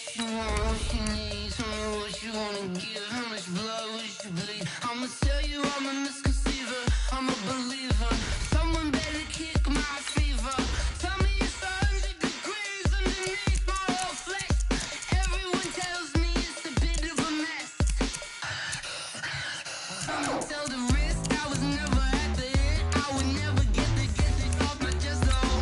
what you want, what you need. Tell me what you wanna give. How much blood would you bleed? I'ma tell you I'm a misconceiver. I'm a believer. Someone better kick my fever. Tell me it's 100 degrees underneath my whole flesh. Everyone tells me it's a bit of a mess. Someone tell the risk I was never at the end. I would never get it off my chest though.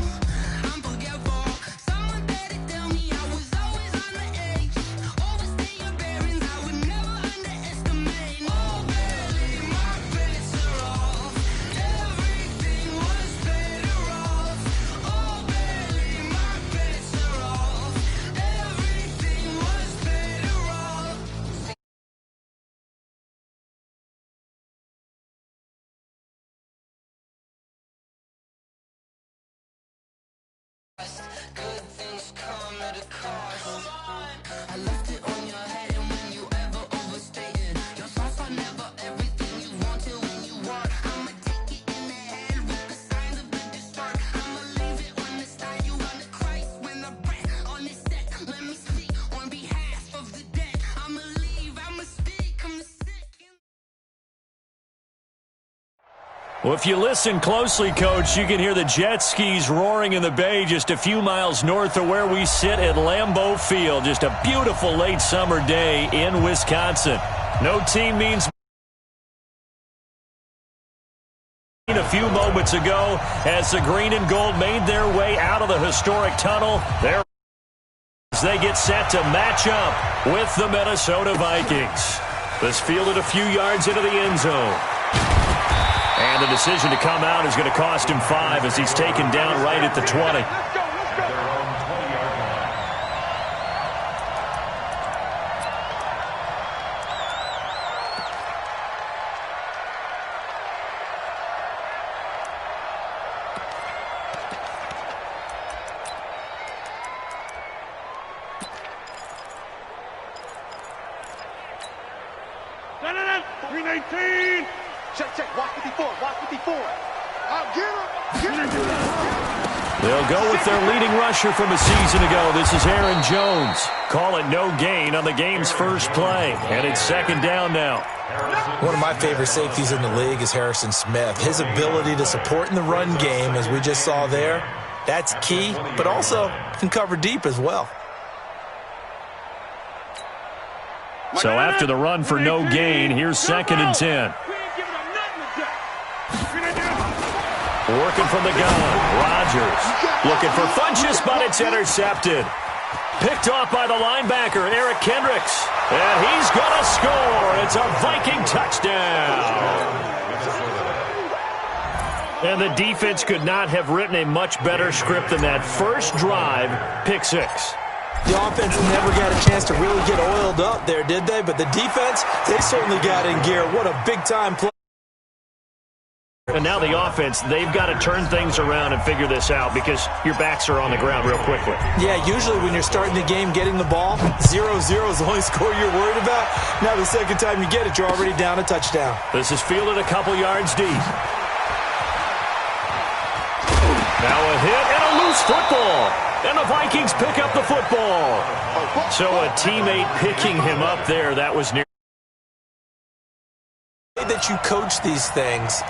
I'm forgetful. Someone better tell me I was always on the edge. Overstay your bearings, I would never underestimate. Oh barely, my bets are off. Everything was better off. Oh barely, my bets are off. Everything was better off. Good things come at a cost. I left it on your head, and when you ever overstay it, your thoughts are never everything you want till when you want. I'ma take it in the head with the signs of the distort. I'ma leave it on the side. You on the Christ when I breath on this set. Let me speak on behalf of the dead. I'ma leave, I'ma speak, I'm the sick. Well, if you listen closely, Coach, you can hear the jet skis roaring in the bay just a few miles north of where we sit at Lambeau Field. Just a beautiful late summer day in Wisconsin. No team means a few moments ago as the green and gold made their way out of the historic tunnel. There they get set to match up with the Minnesota Vikings. This fielded a few yards into the end zone. And the decision to come out is going to cost him 5 as he's taken down right at the 20. No. 319. Check. Watch 54. I'll get him. They'll go with their leading rusher from a season ago. This is Aaron Jones. Call it no gain on the game's first play. And it's second down now. One of my favorite safeties in the league is Harrison Smith. His ability to support in the run game, as we just saw there, that's key, but also can cover deep as well. So after the run for no gain, here's second and 10. Working from the gun, Rodgers looking for Funchess, but it's intercepted. Picked off by the linebacker, Eric Kendricks. And he's going to score. It's a Viking touchdown. And the defense could not have written a much better script than that first drive, pick 6. The offense never got a chance to really get oiled up there, did they? But the defense, they certainly got in gear. What a big-time play. And now the offense, they've got to turn things around and figure this out because your backs are on the ground real quickly. Yeah, usually when you're starting the game getting the ball, 0-0 is the only score you're worried about. Now the second time you get it, you're already down a touchdown. This is fielded a couple yards deep. Now a hit and a loose football. And the Vikings pick up the football. So a teammate picking him up there, that was near. That you coach these things,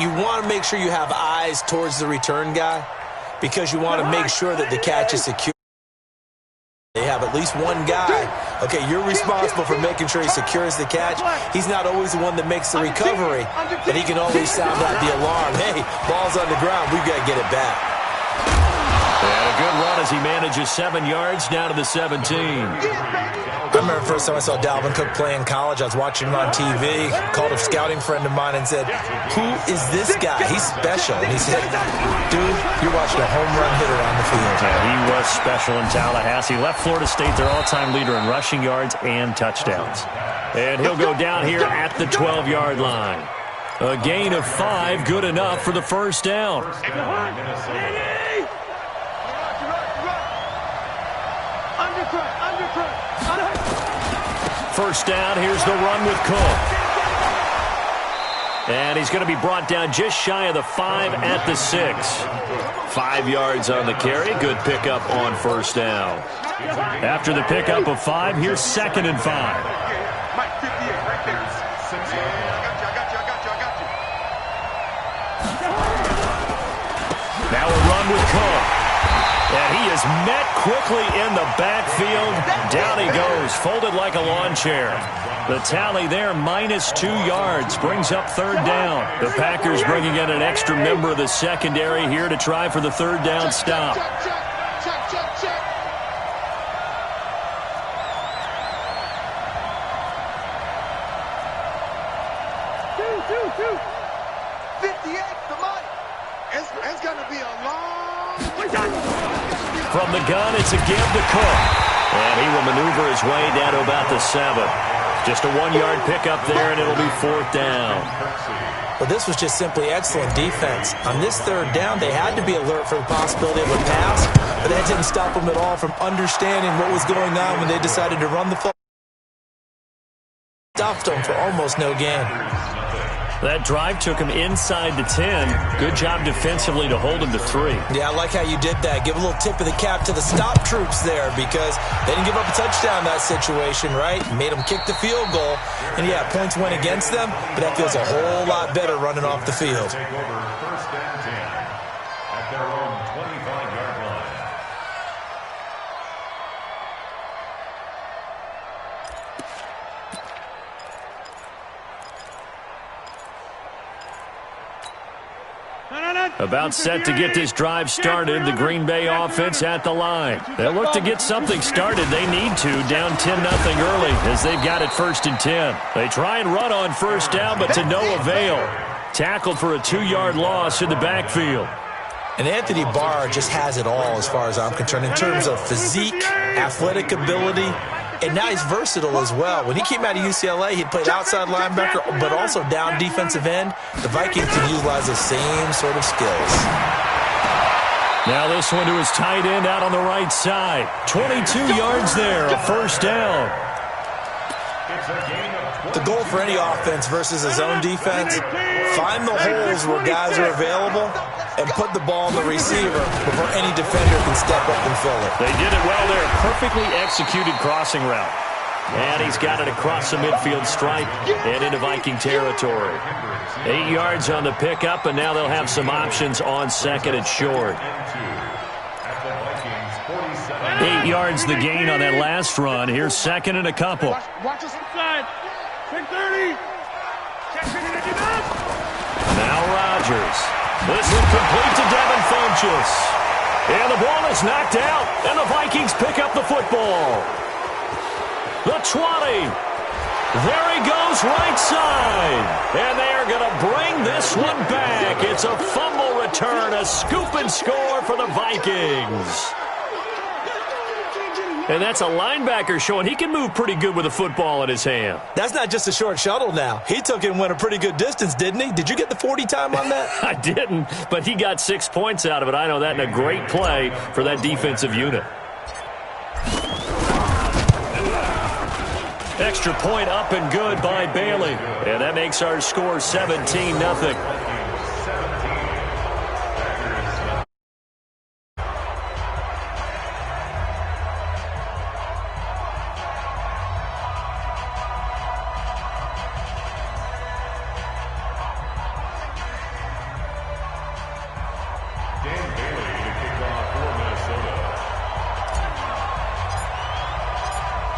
you want to make sure you have eyes towards the return guy because you want to make sure that the catch is secure. They have at least one guy. Okay, you're responsible for making sure he secures the catch. He's not always the one that makes the recovery, but he can always sound out the alarm. Hey, ball's on the ground. We've got to get it back. And a good run as he manages 7 yards down to the 17. I remember the first time I saw Dalvin Cook play in college. I was watching him on TV, called a scouting friend of mine and said, "Who is this guy? He's special." And he said, "Dude, you're watching a home run hitter on the field." Yeah, he was special in Tallahassee. Left Florida State their all-time leader in rushing yards and touchdowns. And he'll go down here at the 12-yard line. A gain of 5, good enough for the first down. First down, here's the run with Cook. And he's going to be brought down just shy of the 5 at the 6. 5 yards on the carry. Good pickup on first down. After the pickup of 5, here's 2nd and 5. Mike 58 right there. Now a run with Cook. And he is met quickly in the backfield. Down he goes, folded like a lawn chair. The tally there, -2 yards, brings up 3rd down. The Packers bringing in an extra member of the secondary here to try for the 3rd down stop. Check. 58 to Mike. It's going to be a long From the gun, it's a give to Cook. And he will maneuver his way down to about the 7. Just a 1-yard pickup there, and it'll be 4th down. Well, this was just simply excellent defense. On this 3rd down, they had to be alert for the possibility of a pass, but that didn't stop them at all from understanding what was going on when they decided to run the football. Stopped them for almost no gain. That drive took him inside the 10. Good job defensively to hold him to 3. Yeah, I like how you did that. Give a little tip of the cap to the stop troops there because they didn't give up a touchdown in that situation, right? Made them kick the field goal. And, yeah, points went against them, but that feels a whole lot better running off the field. Take over 1st and 10 at their own 25-yard line. About set to get this drive started. The Green Bay offense at the line. They'll look to get something started. They need to. Down 10-0 early as they've got it 1st and 10. They try and run on 1st down, but to no avail. Tackled for a 2-yard loss in the backfield. And Anthony Barr just has it all as far as I'm concerned in terms of physique, athletic ability, and now he's versatile as well. When he came out of UCLA, he played outside linebacker, but also down defensive end. The Vikings can utilize the same sort of skills. Now this one to his tight end out on the right side. 22 yards there, a 1st down. The goal for any offense versus his own defense, find the holes where guys are available and put the ball in the receiver before any defender can step up and fill it. They did it well there. Perfectly executed crossing route. And he's got it across the midfield stripe and into Viking territory. 8 yards on the pickup, and now they'll have some options on 2nd and short. 8 yards the gain on that last run. Here's 2nd and a couple. Watch us inside. 630. Now Rodgers. This one complete to Devin Funchess. And the ball is knocked out, and the Vikings pick up the football. The 20. There he goes right side. And they are going to bring this one back. It's a fumble return, a scoop and score for the Vikings. And that's a linebacker showing he can move pretty good with a football in his hand. That's not just a short shuttle now. He took it and went a pretty good distance, didn't he? Did you get the 40 time on that? I didn't, but he got 6 points out of it. I know that, and a great play for that defensive unit. Extra point up and good by Bailey. And that makes our score 17-0.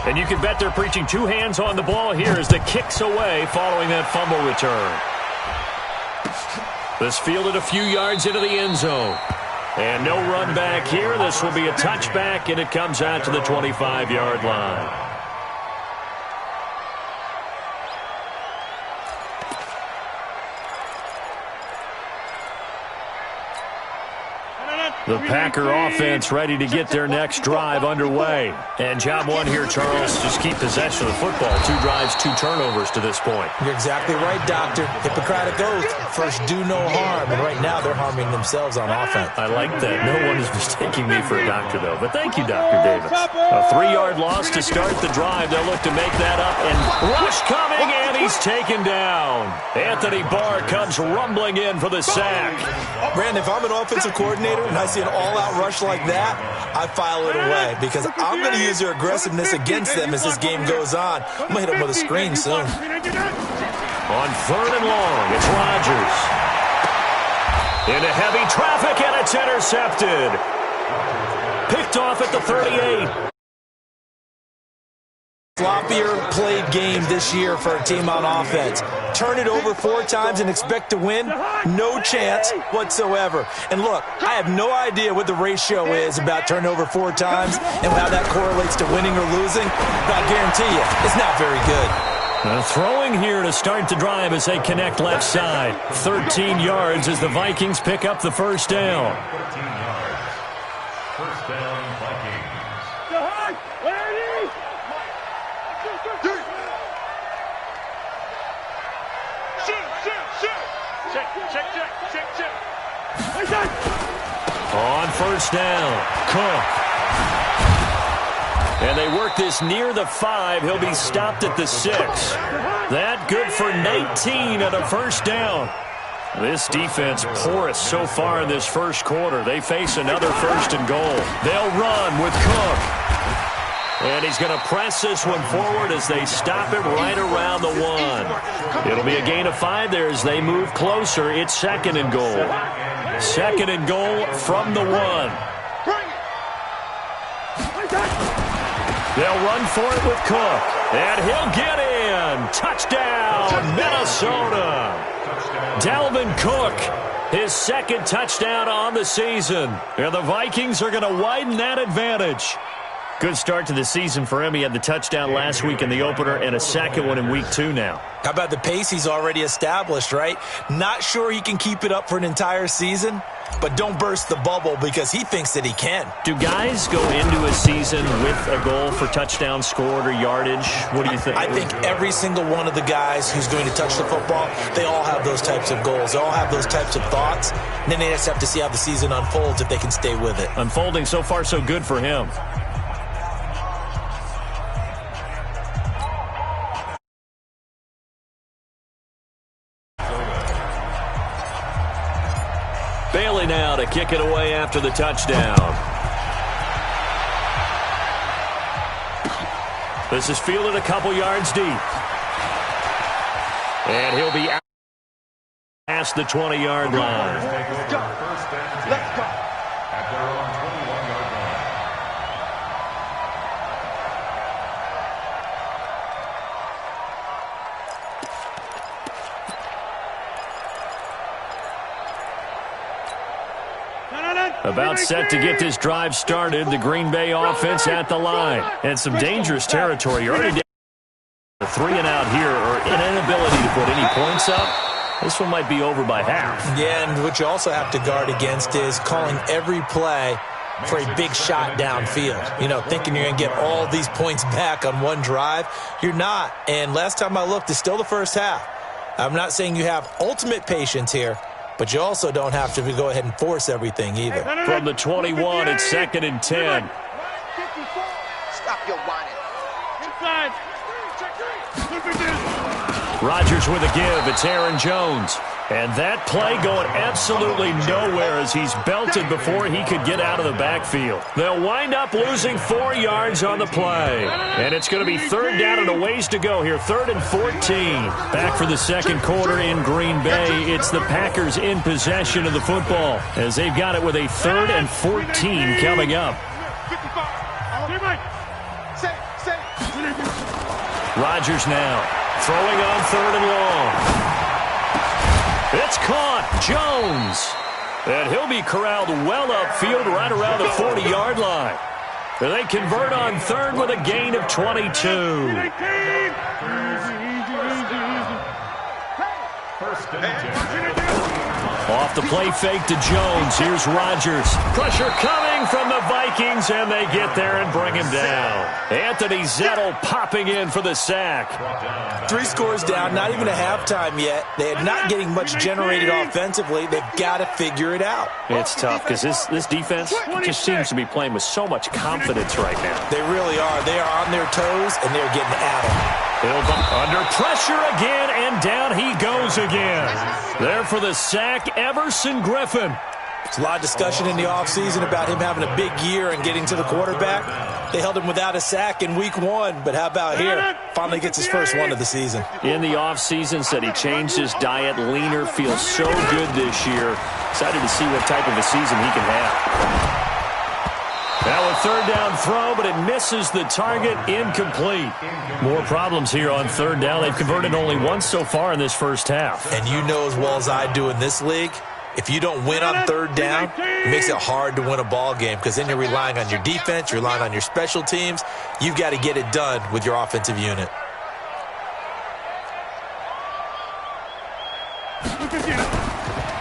And you can bet they're preaching 2 hands on the ball here as the kick's away following that fumble return. This fielded a few yards into the end zone. And no run back here. This will be a touchback, and it comes out to the 25-yard line. The Packer offense ready to get their next drive underway. And job one here, Charles, just keep possession of the football. 2 drives, 2 turnovers to this point. You're exactly right, Doctor. Hippocratic oath. First, do no harm. And right now, they're harming themselves on offense. I like that. No one is mistaking me for a doctor, though. But thank you, Dr. Davis. A 3-yard loss to start the drive. They'll look to make that up. And rush coming, and he's taken down. Anthony Barr comes rumbling in for the sack. Brandon, if I'm an offensive coordinator and I see an all-out rush like that, I file it away because I'm going to use their aggressiveness against them as this game goes on. I'm going to hit them with a screen soon. On 3rd and long, it's Rodgers. Into heavy traffic, and it's intercepted. Picked off at the 38. Sloppier played game this year for a team on offense. Turn it over 4 times and expect to win? No chance whatsoever. And look, I have no idea what the ratio is about turning over 4 times and how that correlates to winning or losing, but I guarantee you, it's not very good. Throwing here to start the drive as they connect left side. 13 yards as the Vikings pick up the first down. 13 yards. First down, Vikings. On first down, Cook. And they work this near the 5. He'll be stopped at the 6. That good for 19 and a first down. This defense porous so far in this first quarter. They face another 1st and goal. They'll run with Cook. And he's going to press this one forward as they stop it right around the 1. It'll be a gain of 5 there as they move closer. It's 2nd and goal. 2nd and goal from the 1. They'll run for it with Cook. And he'll get in. Touchdown, Minnesota. Dalvin Cook, his 2nd touchdown on the season. And the Vikings are going to widen that advantage. Good start to the season for him. He had the touchdown last week in the opener and a 2nd one in week 2 now. How about the pace he's already established, right? Not sure he can keep it up for an entire season, but don't burst the bubble because he thinks that he can. Do guys go into a season with a goal for touchdown scored or yardage? What do you think? I think every single one of the guys who's going to touch the football, they all have those types of goals. They all have those types of thoughts. And then they just have to see how the season unfolds if they can stay with it. Unfolding so far so good for him. Bailey now to kick it away after the touchdown. This is fielded a couple yards deep. And he'll be out past the 20-yard line. Let's go. Let's go. At their own 21-yard line. About set to get this drive started. The Green Bay offense at the line. And some dangerous territory. Early down. A 3 and out here, or an inability to put any points up. This one might be over by half. Yeah, and what you also have to guard against is calling every play for a big shot downfield. You know, thinking you're going to get all these points back on one drive. You're not. And last time I looked, it's still the first half. I'm not saying you have ultimate patience here, but you also don't have to go ahead and force everything either. From the 21, it's 2nd and 10. Stop your whining. Inside. Rodgers with a give. It's Aaron Jones. And that play going absolutely nowhere as he's belted before he could get out of the backfield. They'll wind up losing 4 yards on the play. And it's going to be 3rd down and a ways to go here. 3rd and 14. Back for the second quarter in Green Bay. It's the Packers in possession of the football as they've got it with a 3rd and 14 coming up. Rodgers now throwing on 3rd and long. It's caught. Jones. And he'll be corralled well upfield right around the 40-yard line. They convert on 3rd with a gain of 22. First and 10. Off the play fake to Jones. Here's Rodgers. Pressure coming from the Vikings, and they get there and bring him down. Anthony Zettel popping in for the sack. 3 scores down, not even a halftime yet. They are not getting much generated offensively. They've got to figure it out. It's tough because this defense just seems to be playing with so much confidence right now. They really are. They are on their toes, and they're getting at them. Under pressure again, and down he goes again. There for the sack, Everson Griffin. There's a lot of discussion in the offseason about him having a big year and getting to the quarterback. They held him without a sack in week 1, but how about here? Finally gets his first one of the season. In the offseason, said he changed his diet, leaner, feels so good this year. Excited to see what type of a season he can have. Now a third down throw, but it misses the target, incomplete. More problems here on third down. They've converted only once so far in this first half. And you know as well as I do in this league, if you don't win on third down, it makes it hard to win a ball game because then you're relying on your defense, you're relying on your special teams. You've got to get it done with your offensive unit.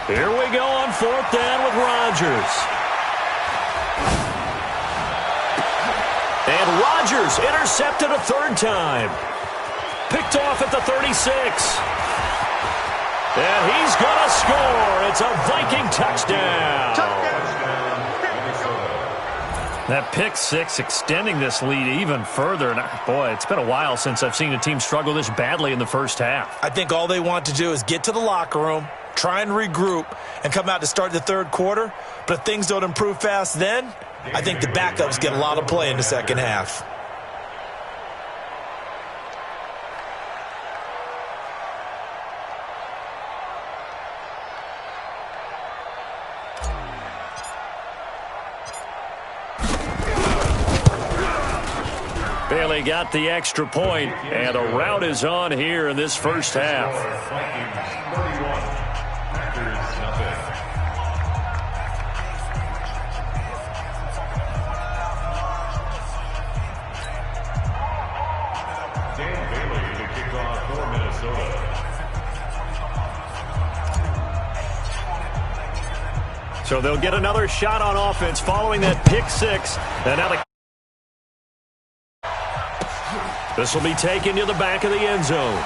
Here we go on fourth down with Rodgers. And Rodgers intercepted a third time. Picked off at the 36. And he's going to score. It's a Viking touchdown. That pick six extending this lead even further. And boy, it's been a while since I've seen a team struggle this badly in the first half. I think all they want to do is get to the locker room, try and regroup, and come out to start the third quarter. But if things don't improve fast then, I think the backups get a lot of play in the second half. Bailey got the extra point, and a rout is on here in this first half. So they'll get another shot on offense following that pick six. And now this will be taken to the back of the end zone.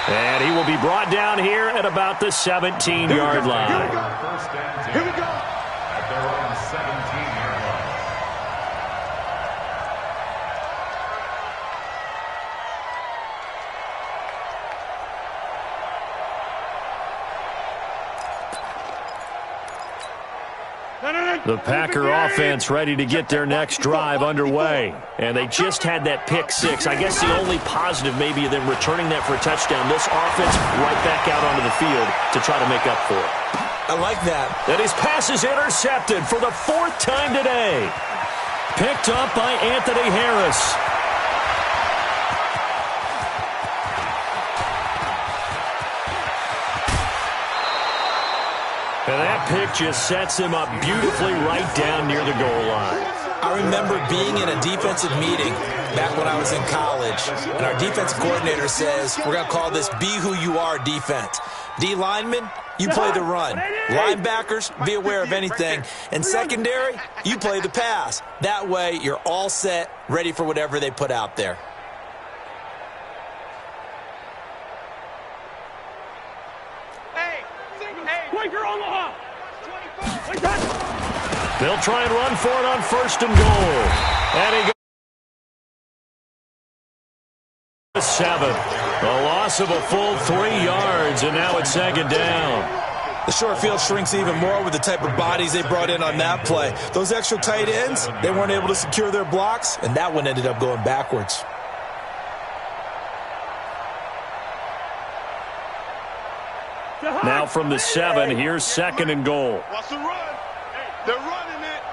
And he will be brought down here at about the 17-yard line. Here we go. At their own 17-yard line. The Packer offense ready to get their next drive underway. And they just had that pick six. I guess the only positive maybe of them returning that for a touchdown. This offense right back out onto the field to try to make up for it. I like that. And his pass is intercepted for the 4th time today. Picked up by Anthony Harris. And that pick just sets him up beautifully right down near the goal line. I remember being in a defensive meeting back when I was in college, and our defensive coordinator says, we're going to call this Be Who You Are defense. D linemen, you play the run. Linebackers, be aware of anything. And secondary, you play the pass. That way, you're all set, ready for whatever they put out there. They'll try and run for it on 1st and goal. And he goes 7. A loss of a full 3 yards, and now it's 2nd down. The short field shrinks even more with the type of bodies they brought in on that play. Those extra tight ends, they weren't able to secure their blocks, and that one ended up going backwards. Now from the 7, here's 2nd and goal. Watch the run. They're running it.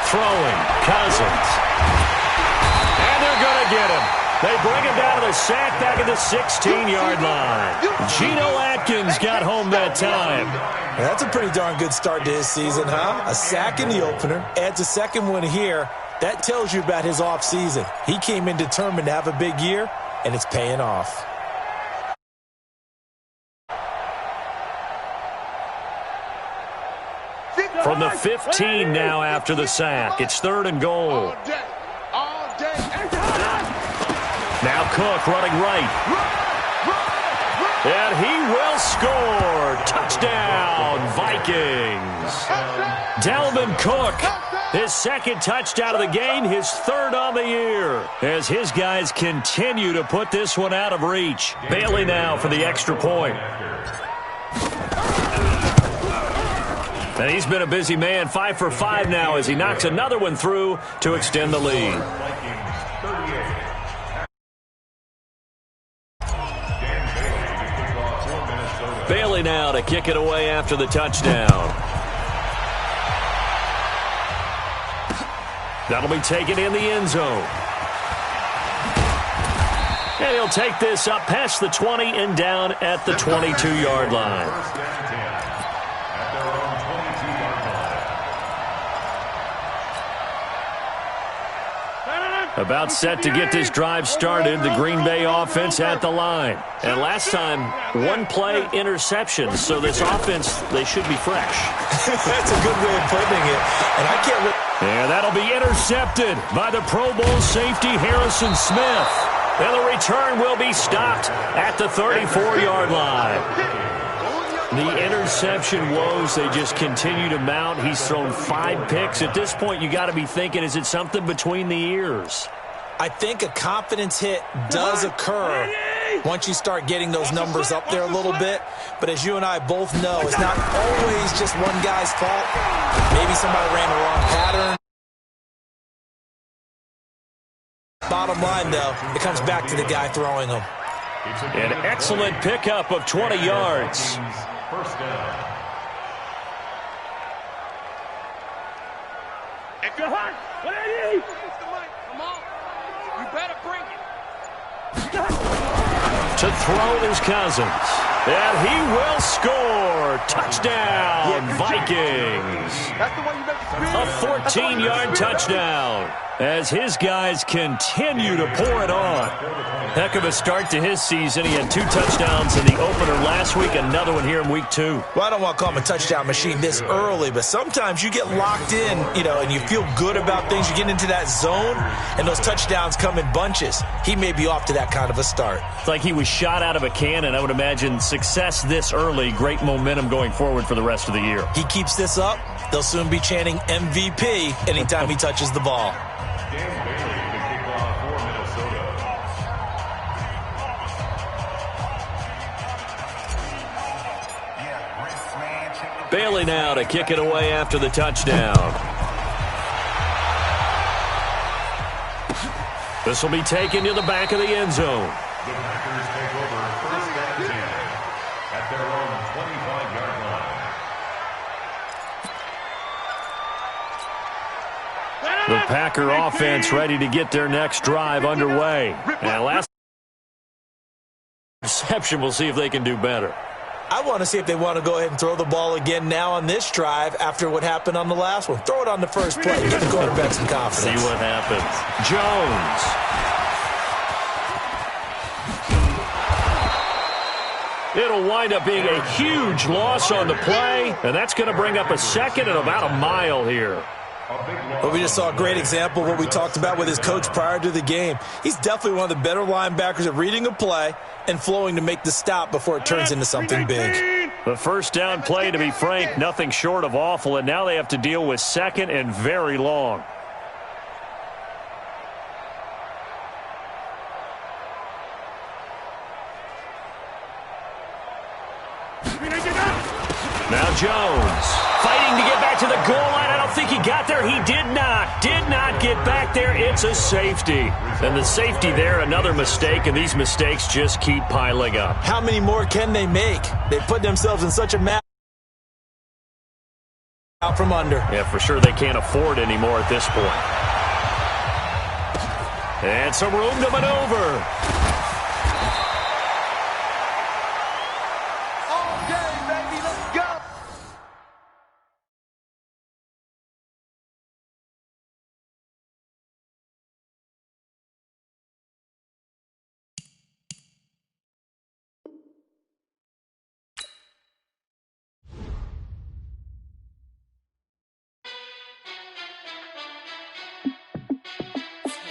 Throwing, Cousins. And they're going to get him. They bring him down to the sack back at the 16-yard line. Geno Atkins got home that time. That's a pretty darn good start to his season, huh? A sack in the opener, adds a second one here. That tells you about his offseason. He came in determined to have a big year, and it's paying off. From the 15 now after the sack. It's 3rd and goal. Now Cook running right. And he will score. Touchdown, Vikings. Dalvin Cook, his 2nd touchdown of the game, his 3rd on the year, as his guys continue to put this one out of reach. Bailey now for the extra point. And he's been a busy man, 5 for 5 now as he knocks another one through to extend the lead. Bailey now to kick it away after the touchdown. That'll be taken in the end zone. And he'll take this up past the 20 and down at the 22-yard line. About set to get this drive started, the Green Bay offense at the line. And last time, 1-play interception, so this offense, they should be fresh. That's a good way of putting it. And I can't... And that'll be intercepted by the Pro Bowl safety Harrison Smith. And the return will be stopped at the 34-yard line. The interception woes, they just continue to mount. He's thrown 5 picks. At this point, you got to be thinking, is it something between the ears? I think a confidence hit does occur once you start getting those numbers up there a little bit. But as you and I both know, it's not always just one guy's fault. Maybe somebody ran the wrong pattern. Bottom line, though, it comes back to the guy throwing them. An excellent pickup of 20 yards. First down. Come on. You better bring it. To throw is Cousins. And he will score. Touchdown, Vikings. That's the way you make A 14-yard touchdown as his guys continue to pour it on. Heck of a start to his season. He had 2 touchdowns in the opener last week, another one here in week 2. Well, I don't want to call him a touchdown machine this early, but sometimes you get locked in, and you feel good about things. You get into that zone, and those touchdowns come in bunches. He may be off to that kind of a start. It's like he was shot out of a cannon. I would imagine success this early, great momentum going forward for the rest of the year. He keeps this up, they'll soon be chanting MVP anytime he touches the ball. Dan Bailey to kick off for Minnesota. Bailey now to kick it away after the touchdown. This will be taken to the back of the end zone. The Packers take over 1st and 10 at their own 25-yard line. The Packer offense ready to get their next drive underway. And last reception, we'll see if they can do better. I want to see if they want to go ahead and throw the ball again now on this drive after what happened on the last one. Throw it on the first play. Give the quarterback some confidence. See what happens. Jones. It'll wind up being a huge loss on the play, and that's going to bring up a second and about a mile here. But we just saw a great example of what we talked about with his coach prior to the game. He's definitely one of the better linebackers at reading a play and flowing to make the stop before it turns into something big. The first down play, to be frank, nothing short of awful, and now they have to deal with second and very long. Now Jones fighting to get back to the goal line. I don't think he got there. He did not get back there. It's a safety. And the safety there, another mistake, and these mistakes just keep piling up. How many more can they make? They put themselves in such a mess out from under. Yeah, for sure they can't afford anymore at this point. And some room to maneuver. All day, baby, let's go.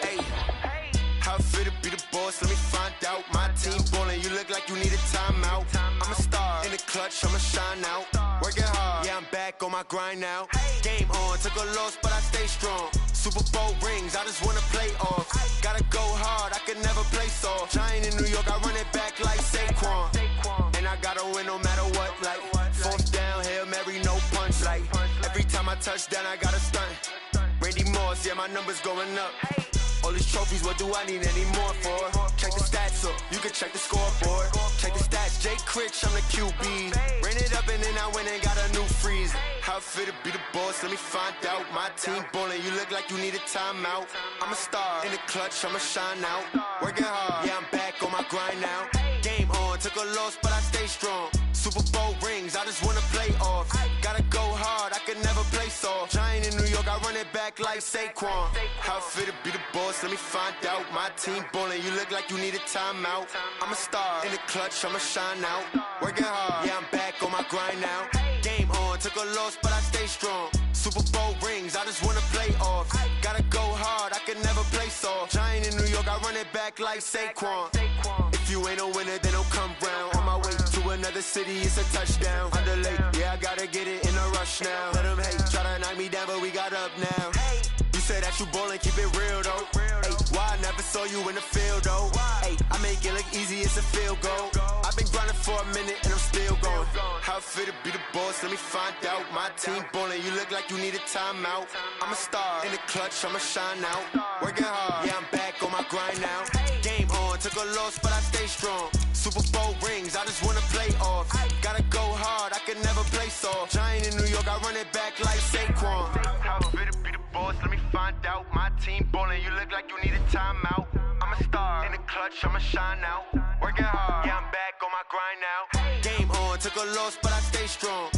Hey, how it feel to be the boss? Let me find out. My team ballin', you look like you need a timeout. I'm a star in the clutch, I'ma shine out. Working hard, yeah, I'm back on my grind now. Game on, took a loss, but I stay strong. Super Bowl rings, I just wanna play off. Gotta go hard, I can never play soft. Giant in New York, I run it back like Saquon. And I gotta win no matter what, like fourth down, Hail Mary, no punch. Like every time I touch down, I gotta stunt. Randy Moss, yeah, my numbers going up. All these trophies, what do I need any more for? Check the stats up, you can check the scoreboard. Check the stats, Jay Critch, I'm the QB. Ran it up and then I went and got a new freeze. How it feel to be the boss, let me find out. My team ballin', you look like you need a timeout. I'm a star in the clutch, I'ma shine out. Working hard, yeah, I'm back on my grind now. Game on, took a loss, but I stay strong. Super Bowl rings, I just wanna play off. Gotta go hard, I can never play soft. Giant in New York, I run it back like Saquon. How it feel to be the boss, let me find out. My team ballin', you look like you need a timeout. I'm a star in the clutch, I'ma shine out. Working hard, yeah, I'm back on my grind now. Game on, took a loss, but I stay strong. Super Bowl rings, I just wanna play off. Gotta go hard, I can never play soft. Giant in New York, I run it back like Saquon. If you ain't a winner, then don't come round. On my way to another city, it's a touchdown. Underlay, yeah, I gotta get it in a rush now. Let them hate, try to knock me down, but we got up now. You say that you ballin', keep it real though. Hey, why I never saw you in the field though? Hey, I make it look easy, it's a field goal. I've been grinding for a minute and I'm still going. How it feel to be the boss, let me find out. My team ballin', you look like you need a timeout. I'm a star in the clutch, I'ma shine out. Working hard, yeah, I'm back on my grind now. Game on, took a loss, but I stay strong. Super Bowl rings, I just wanna play off. Gotta go hard, I can never play soft. Giant in New York, I run it back like Saquon. How it feel to be the boss, let me find out. My team ballin', you look like you need a timeout. I'm a star in the clutch, I'ma shine out. Working hard, yeah, I'm back on my grind now. Game on, took a loss, but I stay strong.